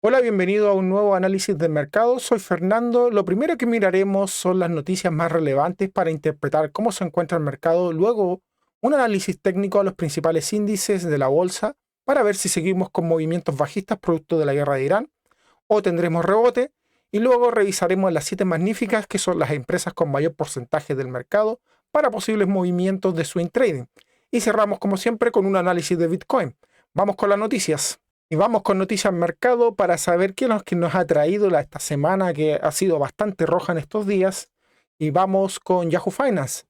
Hola, bienvenido a un nuevo análisis del mercado. Soy Fernando. Lo primero que miraremos son las noticias más relevantes para interpretar cómo se encuentra el mercado. Luego, un análisis técnico a los principales índices de la bolsa para ver si seguimos con movimientos bajistas producto de la guerra de Irán o tendremos rebote. Y luego revisaremos las 7 magníficas, que son las empresas con mayor porcentaje del mercado para posibles movimientos de swing trading. Y cerramos como siempre con un análisis de Bitcoin. Vamos con las noticias. Y vamos con noticias mercado para saber qué es lo que nos ha traído esta semana, que ha sido bastante roja en estos días. Y vamos con Yahoo Finance.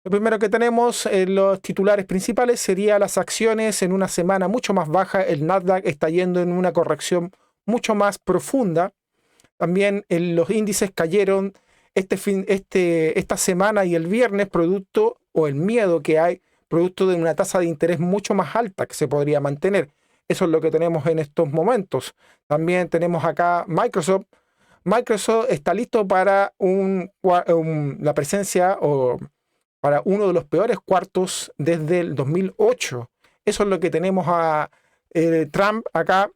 Lo primero que tenemos en los titulares principales sería las acciones en una semana mucho más baja. El Nasdaq está yendo en una corrección mucho más profunda. También los índices cayeron esta semana y el viernes, producto o el miedo que hay, producto de una tasa de interés mucho más alta que se podría mantener. Eso es lo que tenemos en estos momentos. También tenemos acá Microsoft. Microsoft está listo para la presencia o para uno de los peores cuartos desde el 2008. Eso es lo que tenemos a Trump acá.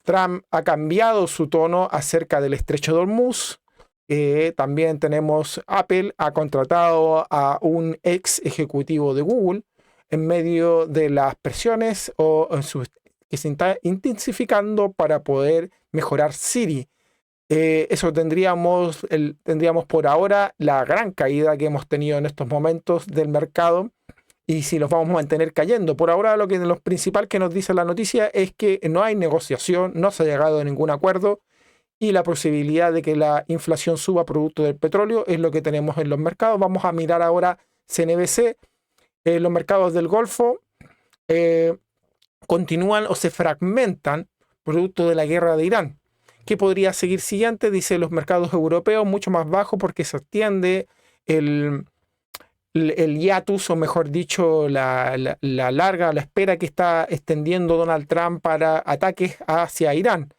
Trump ha cambiado su tono acerca del estrecho de Hormuz. También tenemos Apple ha contratado a un ex ejecutivo de Google en medio de las presiones que se está intensificando para poder mejorar Siri. Eso tendríamos por ahora la gran caída que hemos tenido en estos momentos del mercado y si los vamos a mantener cayendo. Por ahora lo principal que nos dice la noticia es que no hay negociación, no se ha llegado a ningún acuerdo y la posibilidad de que la inflación suba producto del petróleo es lo que tenemos en los mercados. Vamos a mirar ahora CNBC. Los mercados del Golfo continúan o se fragmentan producto de la guerra de Irán. ¿Qué podría seguir siguiente? Dice los mercados europeos mucho más bajo porque se extiende el hiatus, o mejor dicho, la espera que está extendiendo Donald Trump para ataques hacia Irán.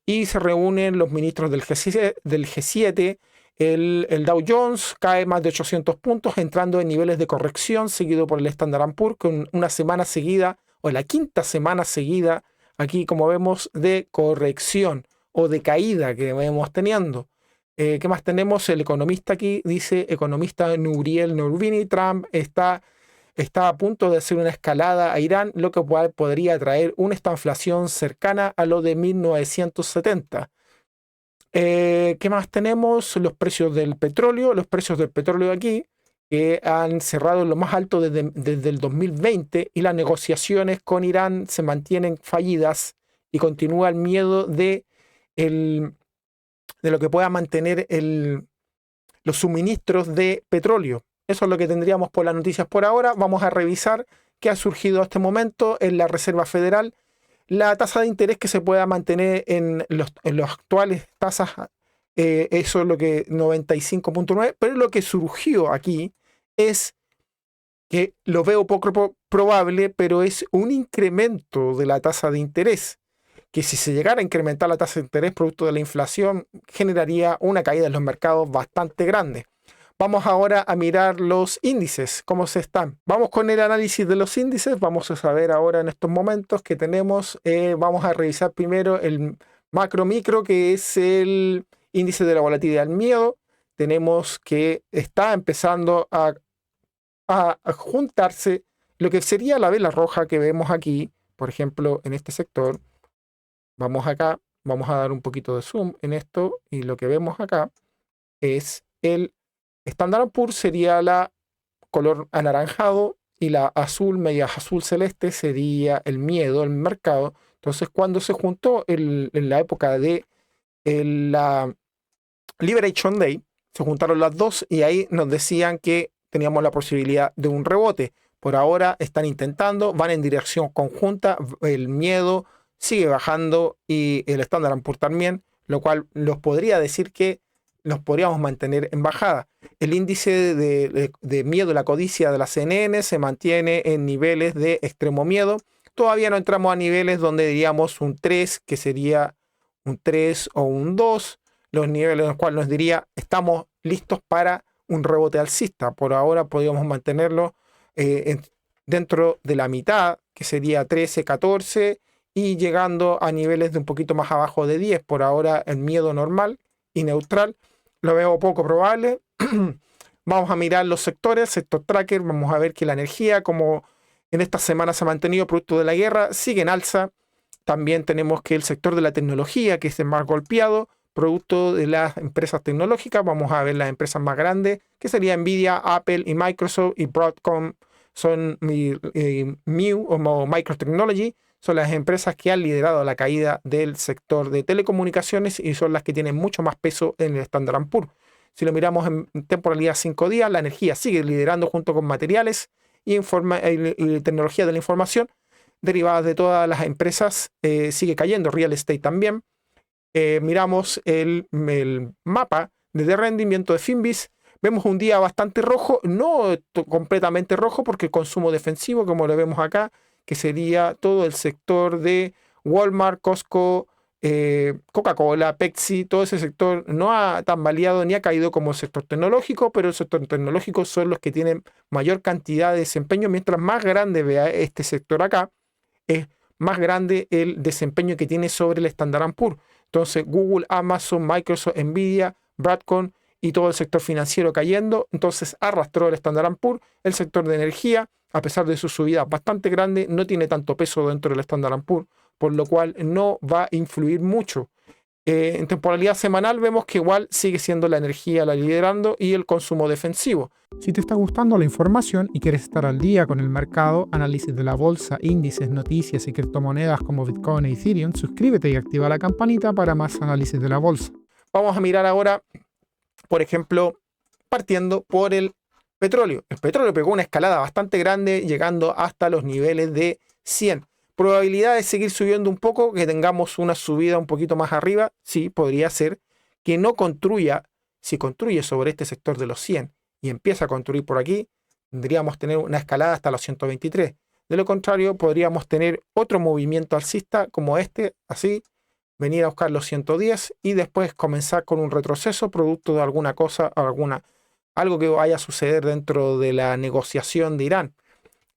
Y se reúnen los ministros del G7, el Dow Jones cae más de 800 puntos, entrando en niveles de corrección, seguido por el Standard & Poor's, con una semana seguida, o la quinta semana seguida, aquí como vemos, de corrección o de caída que vemos teniendo. ¿Qué más tenemos? El economista aquí dice, economista Nouriel Nourvini, Trump está a punto de hacer una escalada a Irán, lo que podría traer una estanflación cercana a lo de 1970. ¿Qué más tenemos? Los precios del petróleo. Los precios del petróleo aquí que han cerrado en lo más alto desde el 2020 y las negociaciones con Irán se mantienen fallidas y continúa el miedo de lo que pueda mantener los suministros de petróleo. Eso es lo que tendríamos por las noticias por ahora. Vamos a revisar qué ha surgido hasta este momento en la Reserva Federal. La tasa de interés que se pueda mantener en los actuales tasas, eso es lo que 95.9, pero lo que surgió aquí es que lo veo poco probable, pero es un incremento de la tasa de interés, que si se llegara a incrementar la tasa de interés producto de la inflación, generaría una caída en los mercados bastante grande. Vamos ahora a mirar los índices, cómo se están. Vamos con el análisis de los índices. Vamos a saber ahora en estos momentos que tenemos. Vamos a revisar primero el macro-micro, que es el índice de la volatilidad del miedo. Tenemos que está empezando a juntarse lo que sería la vela roja que vemos aquí, por ejemplo, en este sector. Vamos acá, vamos a dar un poquito de zoom en esto y lo que vemos acá es el Standard & Poor's sería la color anaranjado y la azul, media azul celeste, sería el miedo, el mercado. Entonces, cuando se juntó en la época de la Liberation Day, se juntaron las dos y ahí nos decían que teníamos la posibilidad de un rebote. Por ahora están intentando, van en dirección conjunta, el miedo sigue bajando y el Standard & Poor's también, lo cual los podría decir que nos podríamos mantener en bajada. El índice de miedo, la codicia de la CNN se mantiene en niveles de extremo miedo. Todavía no entramos a niveles donde diríamos un 3, que sería un 3 o un 2, los niveles en los cuales nos diría estamos listos para un rebote alcista. Por ahora podríamos mantenerlo dentro de la mitad, que sería 13, 14, y llegando a niveles de un poquito más abajo de 10. Por ahora el miedo normal y neutral lo veo poco probable. Vamos a mirar los sectores, sector tracker, vamos a ver que la energía, como en esta semana se ha mantenido producto de la guerra, sigue en alza. También tenemos que el sector de la tecnología, que es el más golpeado, producto de las empresas tecnológicas. Vamos a ver las empresas más grandes, que serían Nvidia, Apple y Microsoft y Broadcom, son Mew o Microtechnology, son las empresas que han liderado la caída del sector de telecomunicaciones y son las que tienen mucho más peso en el Standard & Poor's. Si lo miramos en temporalidad 5 días, la energía sigue liderando junto con materiales y tecnología de la información derivadas de todas las empresas, sigue cayendo, real estate también. Miramos el mapa de rendimiento de Finviz, vemos un día bastante rojo, no completamente rojo porque el consumo defensivo, como lo vemos acá, que sería todo el sector de Walmart, Costco, Coca-Cola, Pepsi, todo ese sector no ha tambaleado ni ha caído como el sector tecnológico, pero el sector tecnológico son los que tienen mayor cantidad de desempeño. Mientras más grande vea este sector acá, es más grande el desempeño que tiene sobre el Standard & Poor's. Entonces Google, Amazon, Microsoft, Nvidia, Broadcom y todo el sector financiero cayendo. Entonces arrastró el Standard & Poor's. El sector de energía, a pesar de su subida bastante grande, no tiene tanto peso dentro del Standard & Poor's, por lo cual no va a influir mucho. En temporalidad semanal vemos que igual sigue siendo la energía la liderando y el consumo defensivo. Si te está gustando la información y quieres estar al día con el mercado, análisis de la bolsa, índices, noticias y criptomonedas como Bitcoin e Ethereum, suscríbete y activa la campanita para más análisis de la bolsa. Vamos a mirar ahora, por ejemplo, partiendo por el petróleo. El petróleo pegó una escalada bastante grande, llegando hasta los niveles de 100. Probabilidad de seguir subiendo un poco, que tengamos una subida un poquito más arriba, sí, podría ser que no construya, si construye sobre este sector de los 100 y empieza a construir por aquí, tendríamos tener una escalada hasta los 123. De lo contrario, podríamos tener otro movimiento alcista como este, así, venir a buscar los 110 y después comenzar con un retroceso producto de alguna cosa, algo que vaya a suceder dentro de la negociación de Irán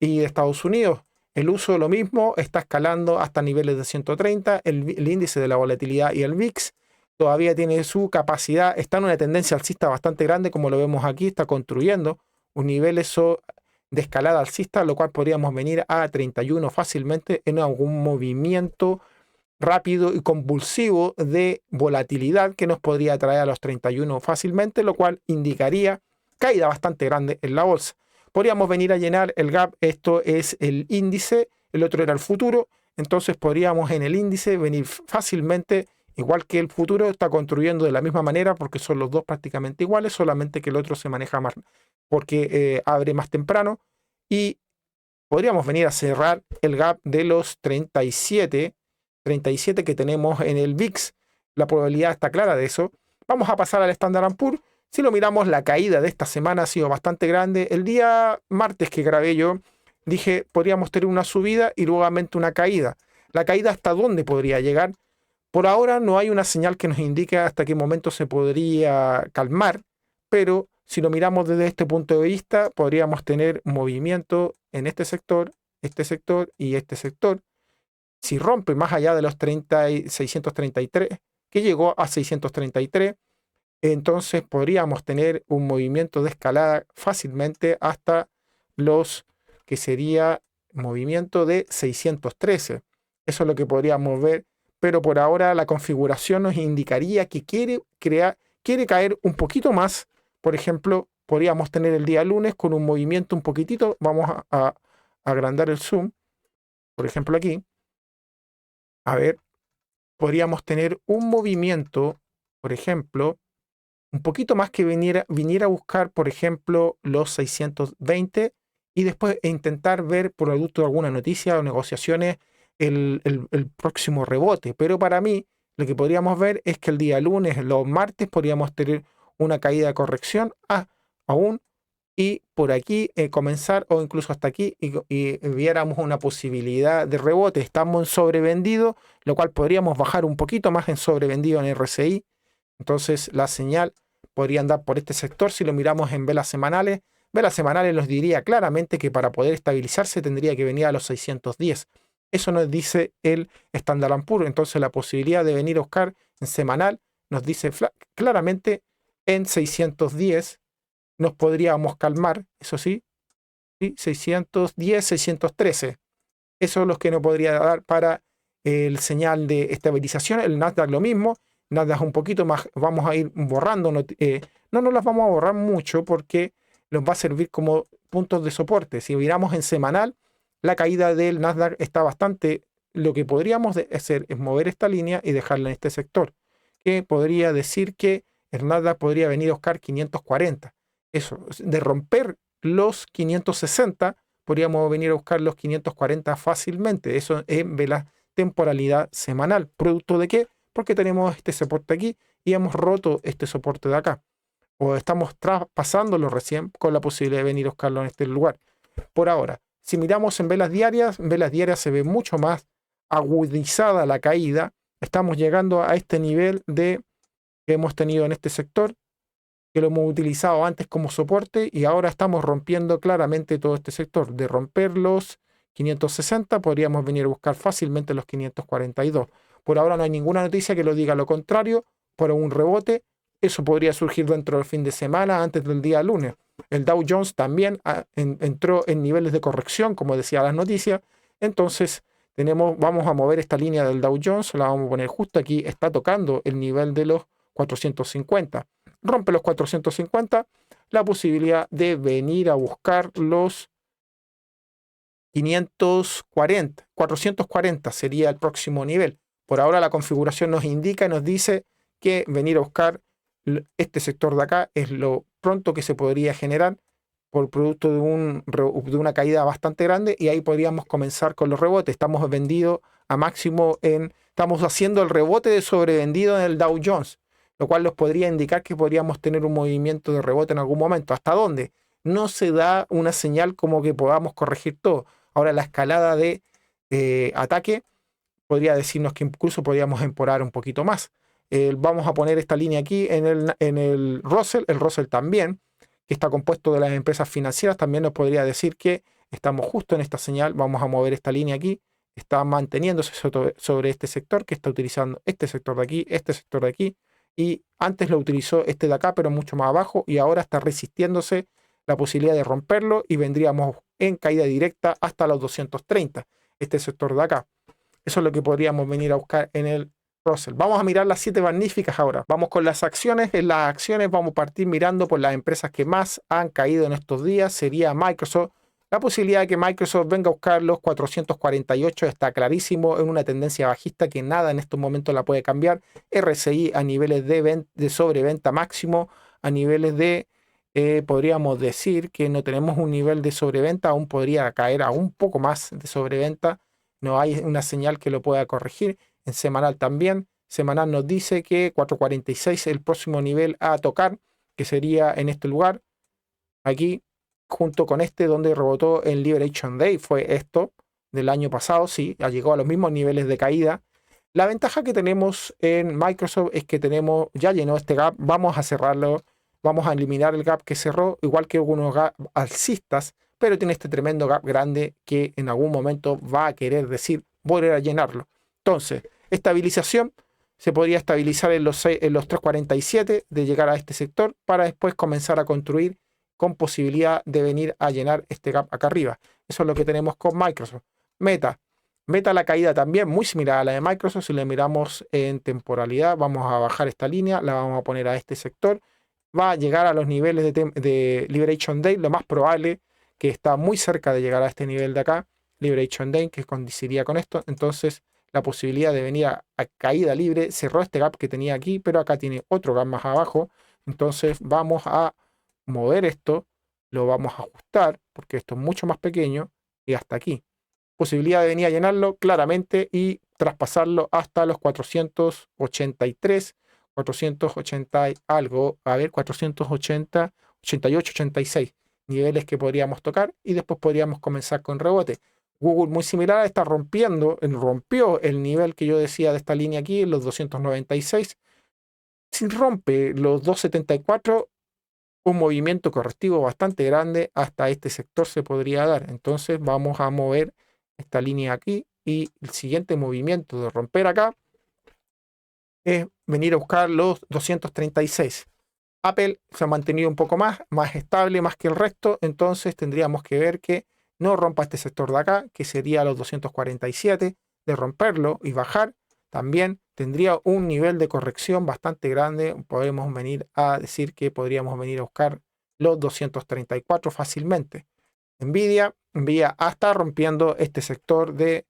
y de Estados Unidos. El uso de lo mismo está escalando hasta niveles de 130, el índice de la volatilidad y el VIX todavía tiene su capacidad, está en una tendencia alcista bastante grande, como lo vemos aquí, está construyendo un nivel de escalada alcista, lo cual podríamos venir a 31 fácilmente en algún movimiento rápido y convulsivo de volatilidad que nos podría traer a los 31 fácilmente, lo cual indicaría caída bastante grande en la bolsa. Podríamos venir a llenar el gap, esto es el índice, el otro era el futuro, entonces podríamos en el índice venir fácilmente, igual que el futuro está construyendo de la misma manera porque son los dos prácticamente iguales, solamente que el otro se maneja más porque abre más temprano y podríamos venir a cerrar el gap de los 37 que tenemos en el VIX. La probabilidad está clara de eso. Vamos a pasar al Standard & Poor's. Si lo miramos, la caída de esta semana ha sido bastante grande. El día martes que grabé yo, dije, podríamos tener una subida y luego una caída. ¿La caída hasta dónde podría llegar? Por ahora no hay una señal que nos indique hasta qué momento se podría calmar, pero si lo miramos desde este punto de vista, podríamos tener movimiento en este sector y este sector. Si rompe más allá de los 633, que llegó a 633, entonces podríamos tener un movimiento de escalada fácilmente hasta los que sería movimiento de 613. Eso es lo que podríamos ver, pero por ahora la configuración nos indicaría que quiere caer un poquito más. Por ejemplo, podríamos tener el día lunes con un movimiento un poquitito, vamos a agrandar el zoom, por ejemplo aquí, a ver, podríamos tener un movimiento, por ejemplo, un poquito más que viniera a buscar, por ejemplo, los 620 y después intentar ver, por producto de alguna noticia o negociaciones, el próximo rebote. Pero para mí, lo que podríamos ver es que el día lunes, los martes, podríamos tener una caída de corrección aún y por aquí comenzar o incluso hasta aquí y viéramos una posibilidad de rebote. Estamos en sobrevendido, lo cual podríamos bajar un poquito más en sobrevendido en RSI. Entonces la señal podría andar por este sector. Si lo miramos en velas semanales nos diría claramente que para poder estabilizarse tendría que venir a los 610. Eso nos dice el Standard & Poor's. Entonces la posibilidad de venir a buscar en semanal nos dice claramente en 610 nos podríamos calmar, eso sí, 610, 613. Eso es lo que nos podría dar para el señal de estabilización. El Nasdaq lo mismo. Nasdaq un poquito más, vamos a ir borrando. No nos las vamos a borrar mucho porque nos va a servir como puntos de soporte. Si miramos en semanal, la caída del Nasdaq está bastante. Lo que podríamos hacer es mover esta línea y dejarla en este sector, que podría decir que el Nasdaq podría venir a buscar 540. Eso, de romper los 560, podríamos venir a buscar los 540 fácilmente. Eso en vela temporalidad semanal. ¿Producto de qué? Porque tenemos este soporte aquí y hemos roto este soporte de acá. O estamos traspasándolo recién con la posibilidad de venir a buscarlo en este lugar. Por ahora, si miramos en velas diarias se ve mucho más agudizada la caída. Estamos llegando a este nivel que hemos tenido en este sector, que lo hemos utilizado antes como soporte y ahora estamos rompiendo claramente todo este sector. De romper los 560 podríamos venir a buscar fácilmente los 542. Por ahora no hay ninguna noticia que lo diga lo contrario, por un rebote. Eso podría surgir dentro del fin de semana, antes del día lunes. El Dow Jones también entró en niveles de corrección, como decía las noticias. Entonces vamos a mover esta línea del Dow Jones, la vamos a poner justo aquí, está tocando el nivel de los 450. Rompe los 450, la posibilidad de venir a buscar los 540, 440 sería el próximo nivel. Por ahora la configuración nos indica y nos dice que venir a buscar este sector de acá es lo pronto que se podría generar por producto de una caída bastante grande y ahí podríamos comenzar con los rebotes. Estamos vendidos a máximo estamos haciendo el rebote de sobrevendido en el Dow Jones, lo cual nos podría indicar que podríamos tener un movimiento de rebote en algún momento. ¿Hasta dónde? No se da una señal como que podamos corregir todo. Ahora la escalada de ataque podría decirnos que incluso podríamos empeorar un poquito más. Vamos a poner esta línea aquí en el Russell también, que está compuesto de las empresas financieras, también nos podría decir que estamos justo en esta señal. Vamos a mover esta línea aquí, está manteniéndose sobre este sector, que está utilizando este sector de aquí, y antes lo utilizó este de acá, pero mucho más abajo, y ahora está resistiéndose la posibilidad de romperlo, y vendríamos en caída directa hasta los 230, este sector de acá. Eso es lo que podríamos venir a buscar en el Russell. Vamos a mirar las 7 magníficas ahora. Vamos con las acciones. En las acciones vamos a partir mirando por las empresas que más han caído en estos días. Sería Microsoft. La posibilidad de que Microsoft venga a buscar los 448 está clarísimo, en una tendencia bajista que nada en estos momentos la puede cambiar. RSI a niveles de sobreventa máximo, a niveles podríamos decir que no tenemos un nivel de sobreventa, aún podría caer a un poco más de sobreventa. No hay una señal que lo pueda corregir. En semanal también. Semanal nos dice que 446 es el próximo nivel a tocar, que sería en este lugar, aquí, junto con este donde rebotó en Liberation Day. Fue esto del año pasado, sí, llegó a los mismos niveles de caída. La ventaja que tenemos en Microsoft es que ya llenó este gap, vamos a cerrarlo, vamos a eliminar el gap que cerró, igual que algunos gap alcistas, pero tiene este tremendo gap grande que en algún momento va a querer decir volver a llenarlo. Entonces, estabilización, se podría estabilizar en los 347 de llegar a este sector para después comenzar a construir con posibilidad de venir a llenar este gap acá arriba. Eso es lo que tenemos con Microsoft. Meta la caída también muy similar a la de Microsoft. Si le miramos en temporalidad, vamos a bajar esta línea, la vamos a poner a este sector. Va a llegar a los niveles de Liberation Day, lo más probable que está muy cerca de llegar a este nivel de acá, Liberation Day, que coincidiría con esto. Entonces, la posibilidad de venir a caída libre, cerró este gap que tenía aquí, pero acá tiene otro gap más abajo. Entonces vamos a mover esto, lo vamos a ajustar, porque esto es mucho más pequeño, y hasta aquí. Posibilidad de venir a llenarlo claramente y traspasarlo hasta los 483, 480 algo, a ver, 480, 88, 86, niveles que podríamos tocar, y después podríamos comenzar con rebote. Google muy similar, está rompió el nivel que yo decía de esta línea aquí, los 296. Si rompe los 274, un movimiento correctivo bastante grande hasta este sector se podría dar. Entonces vamos a mover esta línea aquí y el siguiente movimiento de romper acá es venir a buscar los 236. Apple se ha mantenido un poco más estable más que el resto, entonces tendríamos que ver que no rompa este sector de acá, que sería los 247, de romperlo y bajar, también tendría un nivel de corrección bastante grande. Podemos venir a decir que podríamos venir a buscar los 234 fácilmente. Nvidia hasta rompiendo este sector que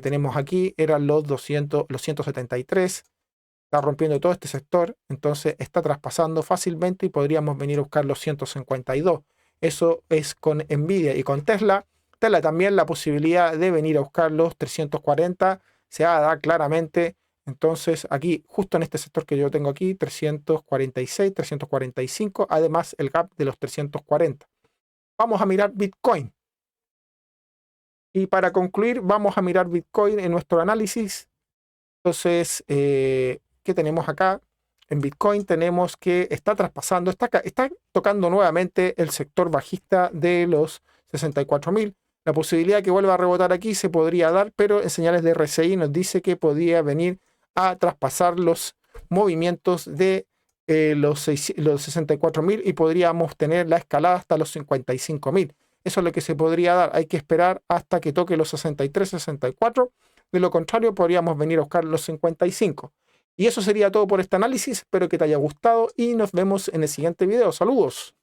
tenemos aquí, eran los 173. Está rompiendo todo este sector, entonces está traspasando fácilmente y podríamos venir a buscar los 152. Eso es con Nvidia. Y con Tesla también la posibilidad de venir a buscar los 340 se da claramente. Entonces aquí, justo en este sector que yo tengo aquí, 346, 345, además el gap de los 340. Vamos a mirar Bitcoin. Y para concluir, vamos a mirar Bitcoin en nuestro análisis. Entonces, ¿qué tenemos acá? En Bitcoin tenemos que está traspasando, está tocando nuevamente el sector bajista de los 64.000. La posibilidad que vuelva a rebotar aquí se podría dar, pero en señales de RSI nos dice que podría venir a traspasar los movimientos de los 64.000 y podríamos tener la escalada hasta los 55.000. Eso es lo que se podría dar. Hay que esperar hasta que toque los 63, 64. De lo contrario, podríamos venir a buscar los 55. Y eso sería todo por este análisis. Espero que te haya gustado y nos vemos en el siguiente video. Saludos.